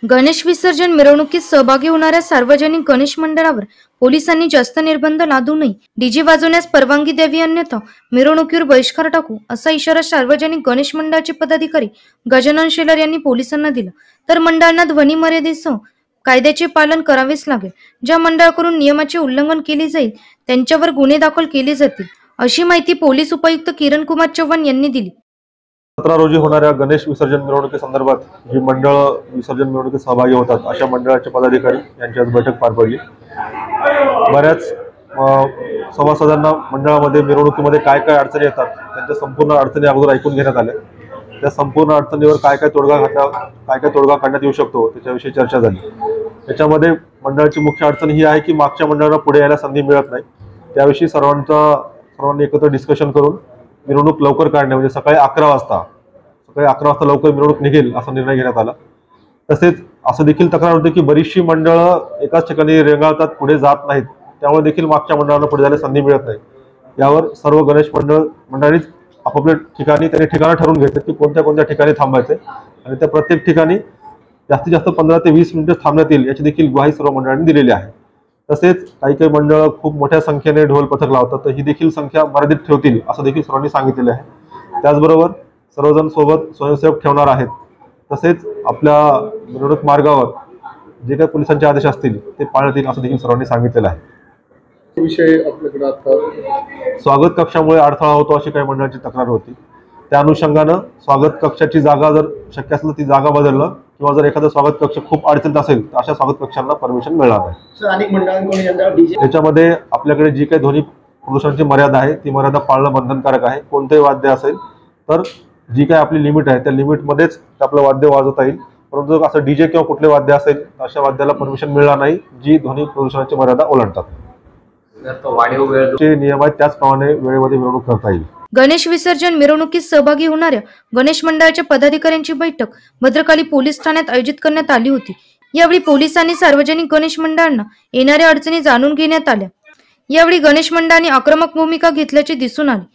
गणेश विसर्जन मिरवणुकीत सहभागी होणाऱ्या सार्वजनिक गणेश मंडळावर पोलिसांनी जास्त निर्बंध लादू नये, डीजे वाजवण्यास परवानगी द्यावी, अन्यथा मिरवणुकीवर बहिष्कार टाकू असा इशारा सार्वजनिक गणेश मंडळाचे पदाधिकारी गजानन शेलार यांनी पोलिसांना दिला. तर मंडळांना ध्वनी मर्यादेसह कायद्याचे पालन करावेच लागेल. ज्या मंडळाकडून नियमाचे उल्लंघन केले जाईल त्यांच्यावर गुन्हे दाखल केले जातील, अशी माहिती पोलीस उपायुक्त किरण कुमार चव्हाण यांनी दिली. 17 रोजी होणाऱ्या गणेश विसर्जन मिरवणुकीसंदर्भात जी मंडळ विसर्जन मिरवणुकीत सहभागी होतात अशा मंडळाचे पदाधिकारी यांची आज बैठक पार पडली. बऱ्याच सभासदांना मंडळामध्ये मिरवणुकीमध्ये काय काय अडचणी येतात त्यांच्या संपूर्ण अडचणी अगोदर ऐकून घेण्यात आल्या. त्या संपूर्ण अडचणीवर काय काय तोडगा काढण्यात येऊ शकतो त्याच्याविषयी चर्चा झाली. त्याच्यामध्ये मंडळाची मुख्य अडचण ही आहे की मागच्या मंडळांना पुढे यायला संधी मिळत नाही. त्याविषयी सर्वांनी एकत्र डिस्कशन करून मिरवणूक लवकर काढणे, म्हणजे सकाळी 11 वाजता लवकर मिरवणूक निघेल असा निर्णय घेण्यात आला. तसेच असं देखील तक्रार होते की बरीचशी मंडळं एकाच ठिकाणी रेंगाळतात, पुढे जात नाहीत. त्यामुळे देखील मागच्या मंडळांना पुढे जायला संधी मिळत नाही. यावर सर्व गणेश मंडळीच आपापल्या ठिकाणी त्यांनी ठिकाणं ठरवून घेतले की कोणत्या ठिकाणी थांबायचे आणि त्या प्रत्येक ठिकाणी जास्तीत जास्त 15 ते 20 मिनिटं थांबण्यात येईल याची देखील ग्वाही सर्व मंडळांनी दिलेली आहे. तसेच काही मंडळ खूप मोठ्या संख्येने ढोल पथक लावतात, तर ही देखील संख्या मर्यादित ठेवतील असं देखील सर्वांनी सांगितलेले आहे. त्याचबरोबर सर्वजण सोबत स्वयंसेवक ठेवणार आहेत. तसेच आपल्या मिरवणूक मार्गावर जे काही पोलिसांचे आदेश असतील ते पाळण्यात येईल असं देखील सर्वांनी सांगितलेलं आहे. विषय आपल्याकडे आता स्वागत कक्षामुळे अडथळा होतो अशी काही मंडळांची तक्रार होती. त्या अनुषंगानं स्वागत कक्षाची जागा जर शक्य असेल ती जागा बदलणं किंवा जर एखादा स्वागत कक्ष खूप अडचणीत असेल तर अशा स्वागत कक्षांना परमिशन मिळणार नाही. अनेक मंडळांकडून त्याच्यामध्ये आपल्याकडे जी काही ध्वनी प्रदूषणाची मर्यादा आहे ती मर्यादा पाळणं बंधनकारक आहे. कोणतेही वाद्य असेल तर जी काही आपली लिमिट आहे त्या लिमिटमध्येच आपलं वाद्य वाजवता येईल. परंतु असं डीजे किंवा कुठले वाद्य असेल तर अशा वाद्याला परमिशन मिळणार नाही जी ध्वनी प्रदूषणाची मर्यादा ओलांडतात. जे नियम आहेत त्याचप्रमाणे वेळेमध्ये मिरवणूक करता येईल. गणेश विसर्जन मिरवणुकीत सहभागी होणाऱ्या गणेश मंडळाच्या पदाधिकाऱ्यांची बैठक भद्रकाली पोलीस ठाण्यात आयोजित करण्यात आली होती. यावेळी पोलिसांनी सार्वजनिक गणेश मंडळांना येणाऱ्या अडचणी जाणून घेण्यात आल्या. यावेळी गणेश मंडळांनी आक्रमक भूमिका घेतल्याचे दिसून आले.